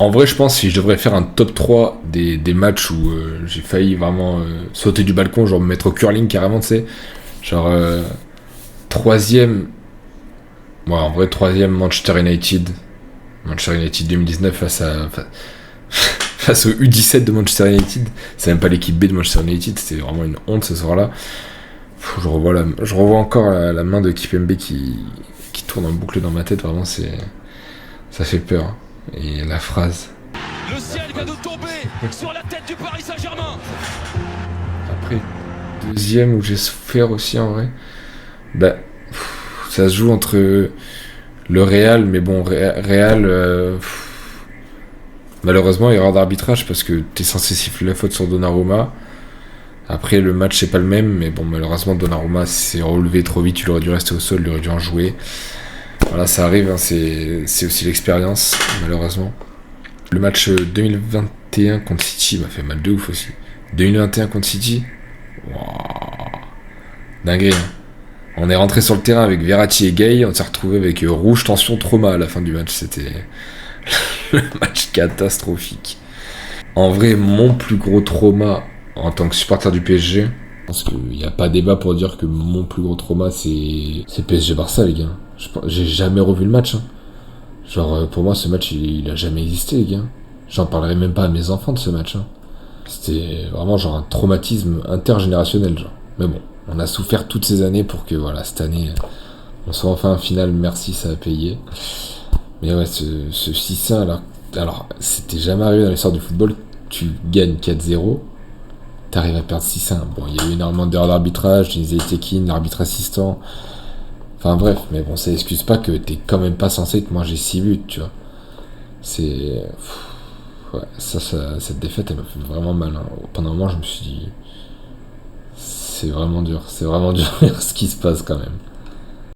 En vrai, je pense que si je devrais faire un top 3 des matchs où j'ai failli vraiment sauter du balcon, genre me mettre au curling carrément, tu sais. Genre, troisième, ouais, en vrai, troisième Manchester United. Manchester United 2019 face au U17 de Manchester United. C'est même pas l'équipe B de Manchester United, c'était vraiment une honte ce soir-là. Je revois encore la main de Kipembe qui tourne en boucle dans ma tête, vraiment, ça fait peur. Et la phrase. Le ciel vient de tomber sur la tête du Paris Saint-Germain. Après, deuxième où j'ai souffert aussi en vrai, bah, ça se joue entre le Real, mais bon, Real, malheureusement, erreur d'arbitrage parce que t'es censé siffler la faute sur Donnarumma. Après, le match, c'est pas le même, mais bon, malheureusement, Donnarumma s'est relevé trop vite, il aurait dû rester au sol, il aurait dû en jouer. Voilà, ça arrive, hein, c'est aussi l'expérience, malheureusement. Le match 2021 contre City m'a fait mal de ouf aussi. 2021 contre City, wow. Dinguerie, hein. On est rentré sur le terrain avec Verratti et Gay, on s'est retrouvé avec rouge, tension, trauma à la fin du match. C'était le match catastrophique. En vrai, mon plus gros trauma en tant que supporter du PSG, parce qu'il n'y a pas débat pour dire que mon plus gros trauma c'est PSG Barça, les gars. J'ai jamais revu le match, hein. Genre, pour moi, ce match, il a jamais existé, les gars. J'en parlerai même pas à mes enfants de ce match, hein. C'était vraiment genre un traumatisme intergénérationnel, genre. Mais bon, on a souffert toutes ces années pour que, voilà, cette année, on soit enfin en finale. Merci, ça a payé. Mais ouais, ce 6-1, alors, c'était jamais arrivé dans l'histoire du football. Tu gagnes 4-0, t'arrives à perdre 6-1. Bon, il y a eu énormément d'erreurs d'arbitrage, Denise Tekin, l'arbitre assistant. Enfin bref, mais bon, ça excuse pas que t'es quand même pas censé te manger 6 buts, tu vois. C'est... Ouais, cette défaite, elle m'a fait vraiment mal, hein. Pendant un moment, je me suis dit... C'est vraiment dur ce qui se passe quand même.